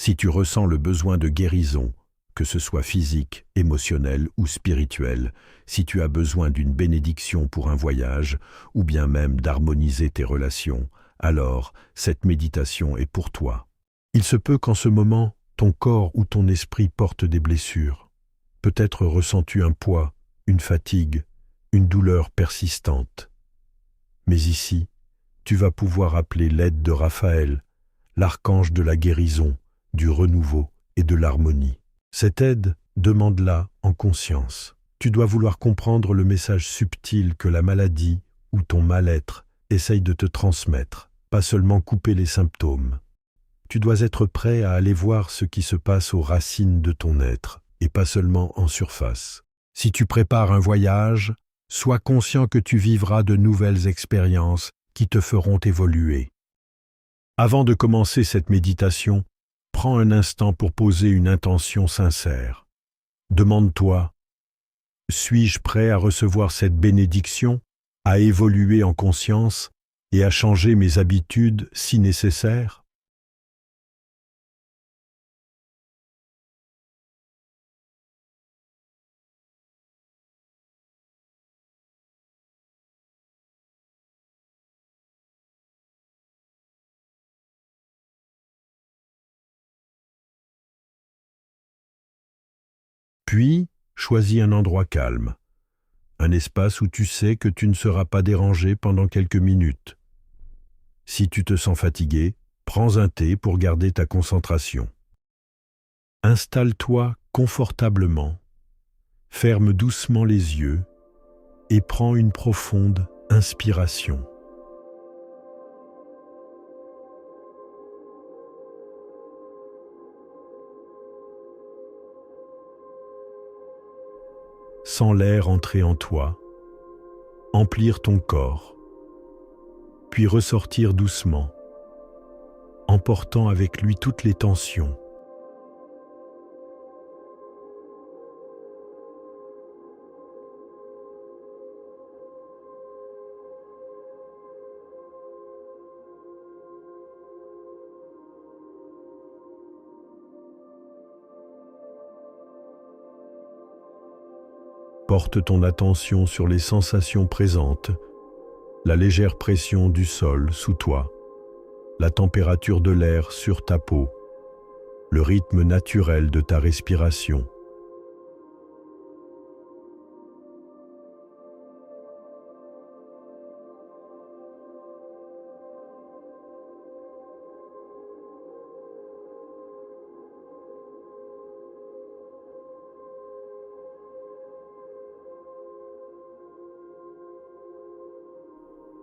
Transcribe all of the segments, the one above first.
Si tu ressens le besoin de guérison, que ce soit physique, émotionnel ou spirituel, si tu as besoin d'une bénédiction pour un voyage, ou bien même d'harmoniser tes relations, alors cette méditation est pour toi. Il se peut qu'en ce moment, ton corps ou ton esprit porte des blessures. Peut-être ressens-tu un poids, une fatigue, une douleur persistante. Mais ici, tu vas pouvoir appeler l'aide de Raphaël, l'archange de la guérison, du renouveau et de l'harmonie. Cette aide, demande-la en conscience. Tu dois vouloir comprendre le message subtil que la maladie ou ton mal-être essaye de te transmettre, pas seulement couper les symptômes. Tu dois être prêt à aller voir ce qui se passe aux racines de ton être, et pas seulement en surface. Si tu prépares un voyage, sois conscient que tu vivras de nouvelles expériences qui te feront évoluer. Avant de commencer cette méditation, prends un instant pour poser une intention sincère. Demande-toi, suis-je prêt à recevoir cette bénédiction, à évoluer en conscience et à changer mes habitudes si nécessaire? Puis, choisis un endroit calme, un espace où tu sais que tu ne seras pas dérangé pendant quelques minutes. Si tu te sens fatigué, prends un thé pour garder ta concentration. Installe-toi confortablement, ferme doucement les yeux et prends une profonde inspiration. Sens l'air entrer en toi, emplir ton corps, puis ressortir doucement, emportant avec lui toutes les tensions. Porte ton attention sur les sensations présentes, la légère pression du sol sous toi, la température de l'air sur ta peau, le rythme naturel de ta respiration.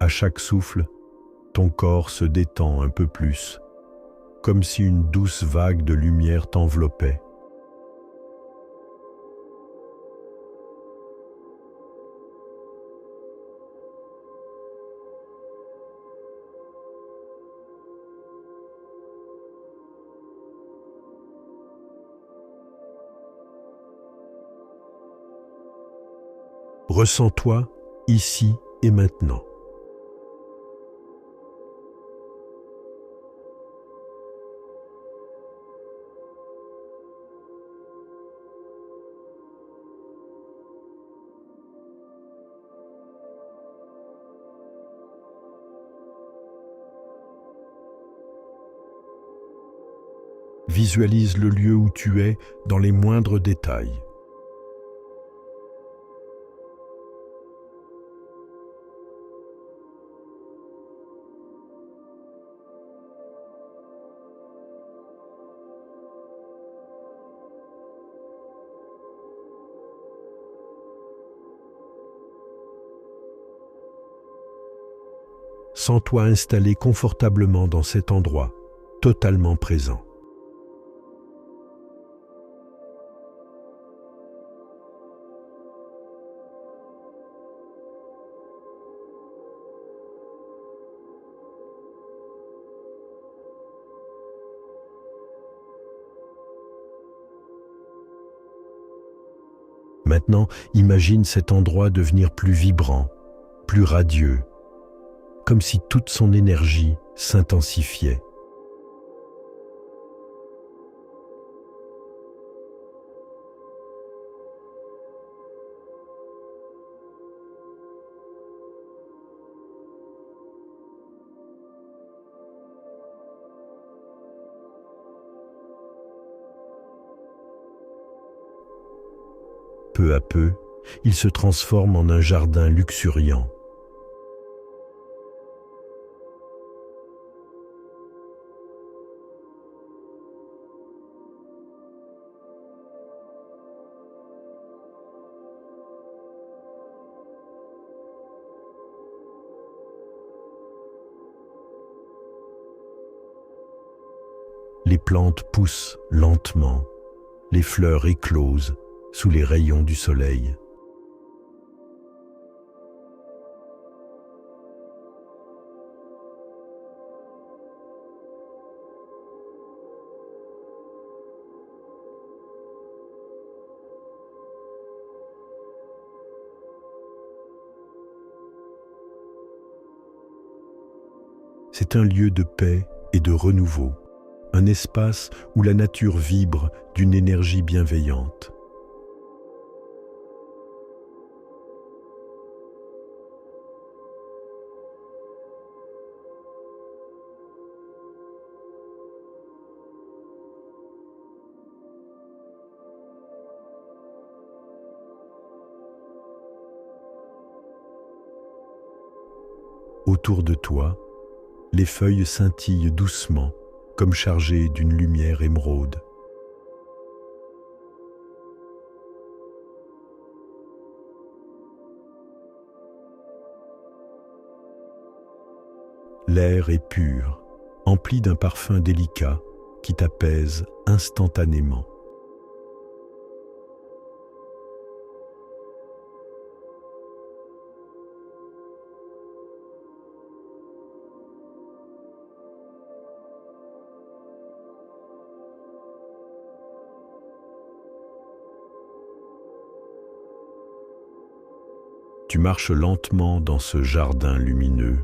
À chaque souffle, ton corps se détend un peu plus, comme si une douce vague de lumière t'enveloppait. Ressens-toi ici et maintenant. Visualise le lieu où tu es dans les moindres détails. Sens-toi installé confortablement dans cet endroit, totalement présent. Maintenant, imagine cet endroit devenir plus vibrant, plus radieux, comme si toute son énergie s'intensifiait. Peu à peu, il se transforme en un jardin luxuriant. Les plantes poussent lentement, les fleurs éclosent sous les rayons du soleil. C'est un lieu de paix et de renouveau, un espace où la nature vibre d'une énergie bienveillante. Autour de toi, les feuilles scintillent doucement, comme chargées d'une lumière émeraude. L'air est pur, empli d'un parfum délicat qui t'apaise instantanément. Tu marches lentement dans ce jardin lumineux.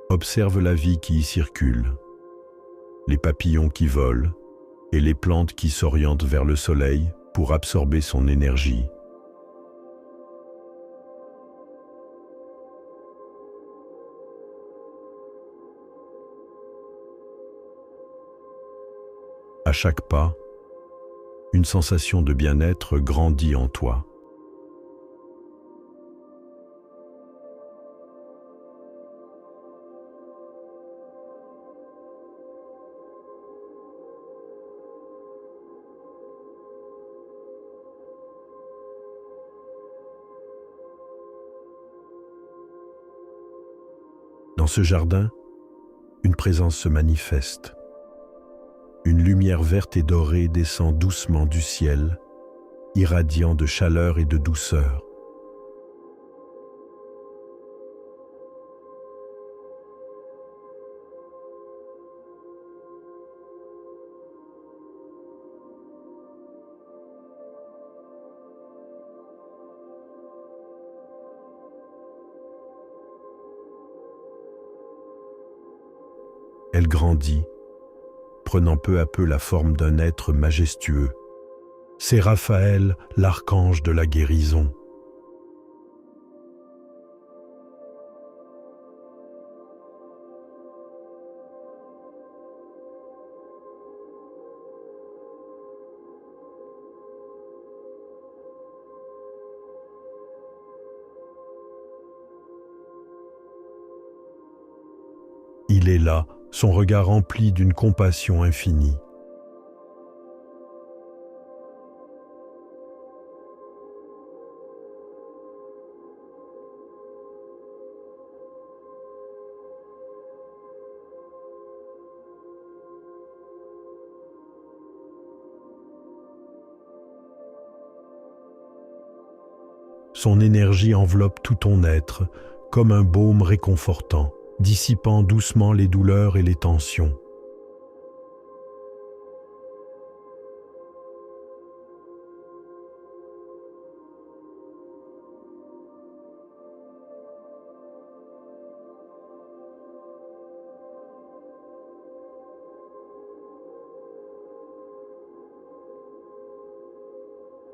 Observe la vie qui y circule, les papillons qui volent et les plantes qui s'orientent vers le soleil pour absorber son énergie. À chaque pas, une sensation de bien-être grandit en toi. Dans ce jardin, une présence se manifeste. Une lumière verte et dorée descend doucement du ciel, irradiant de chaleur et de douceur. Elle grandit, prenant peu à peu la forme d'un être majestueux. C'est Raphaël, l'archange de la guérison. Il est là, son regard empli d'une compassion infinie. Son énergie enveloppe tout ton être, comme un baume réconfortant, dissipant doucement les douleurs et les tensions.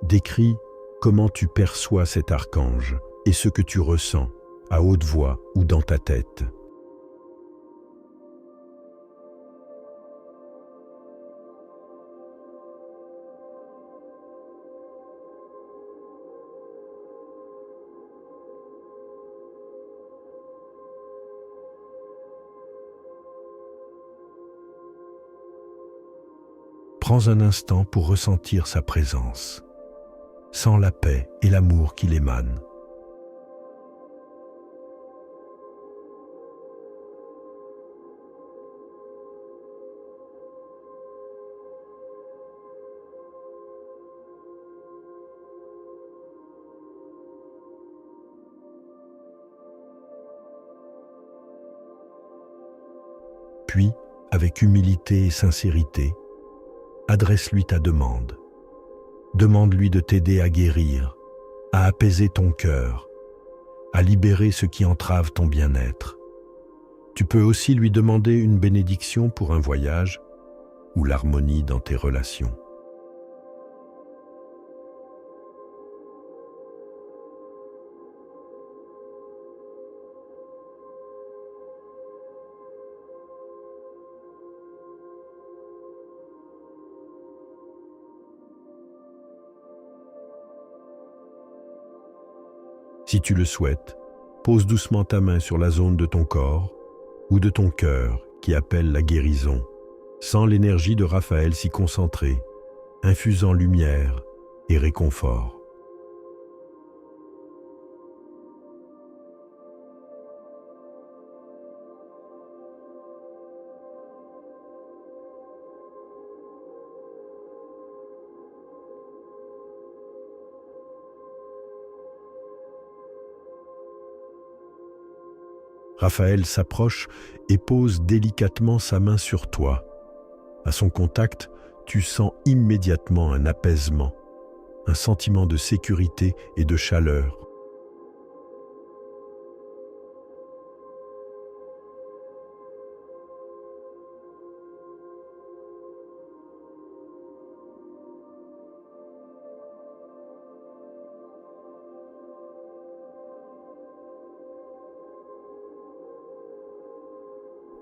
Décris comment tu perçois cet archange et ce que tu ressens, à haute voix ou dans ta tête. Prends un instant pour ressentir sa présence. Sens la paix et l'amour qu'il émane. Puis, avec humilité et sincérité, adresse-lui ta demande. Demande-lui de t'aider à guérir, à apaiser ton cœur, à libérer ce qui entrave ton bien-être. Tu peux aussi lui demander une bénédiction pour un voyage ou l'harmonie dans tes relations. Si tu le souhaites, pose doucement ta main sur la zone de ton corps ou de ton cœur qui appelle la guérison. Sens l'énergie de Raphaël s'y concentrer, infusant lumière et réconfort. Raphaël s'approche et pose délicatement sa main sur toi. À son contact, tu sens immédiatement un apaisement, un sentiment de sécurité et de chaleur.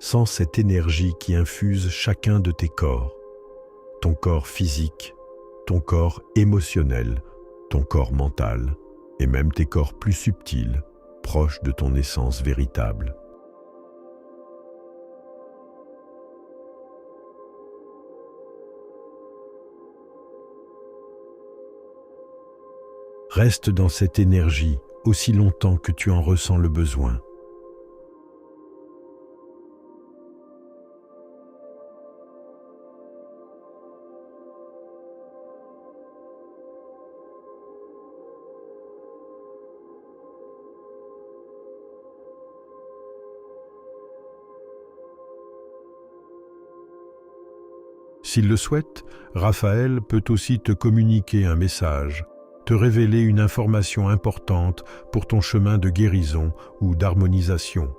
Sens cette énergie qui infuse chacun de tes corps, ton corps physique, ton corps émotionnel, ton corps mental, et même tes corps plus subtils, proches de ton essence véritable. Reste dans cette énergie aussi longtemps que tu en ressens le besoin. S'il le souhaite, Raphaël peut aussi te communiquer un message, te révéler une information importante pour ton chemin de guérison ou d'harmonisation.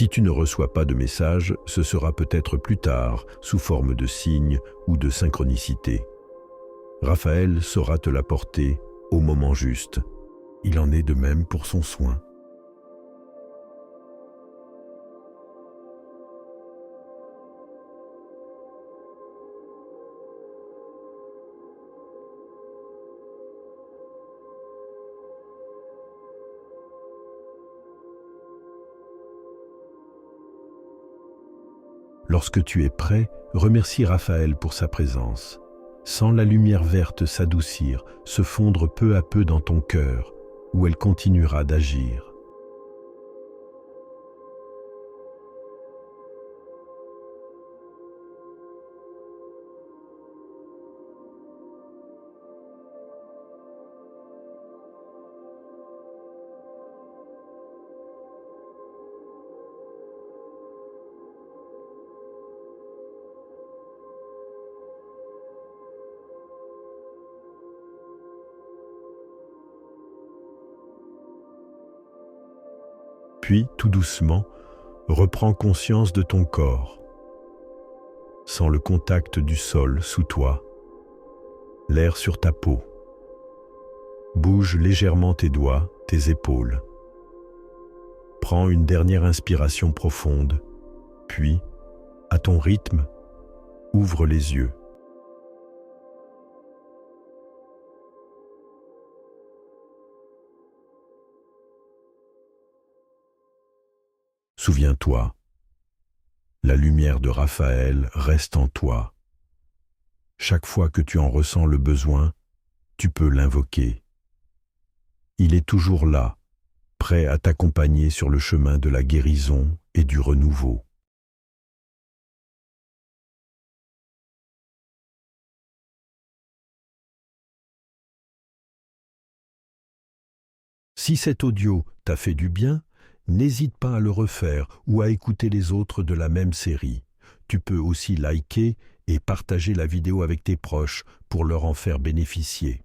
Si tu ne reçois pas de message, ce sera peut-être plus tard, sous forme de signes ou de synchronicité. Raphaël saura te l'apporter au moment juste. Il en est de même pour son soin. Lorsque tu es prêt, remercie Raphaël pour sa présence. Sens la lumière verte s'adoucir, se fondre peu à peu dans ton cœur, où elle continuera d'agir. Puis, tout doucement, reprends conscience de ton corps. Sens le contact du sol sous toi, l'air sur ta peau. Bouge légèrement tes doigts, tes épaules. Prends une dernière inspiration profonde, puis, à ton rythme, ouvre les yeux. Souviens-toi, la lumière de Raphaël reste en toi. Chaque fois que tu en ressens le besoin, tu peux l'invoquer. Il est toujours là, prêt à t'accompagner sur le chemin de la guérison et du renouveau. Si cet audio t'a fait du bien, n'hésite pas à le refaire ou à écouter les autres de la même série. Tu peux aussi liker et partager la vidéo avec tes proches pour leur en faire bénéficier.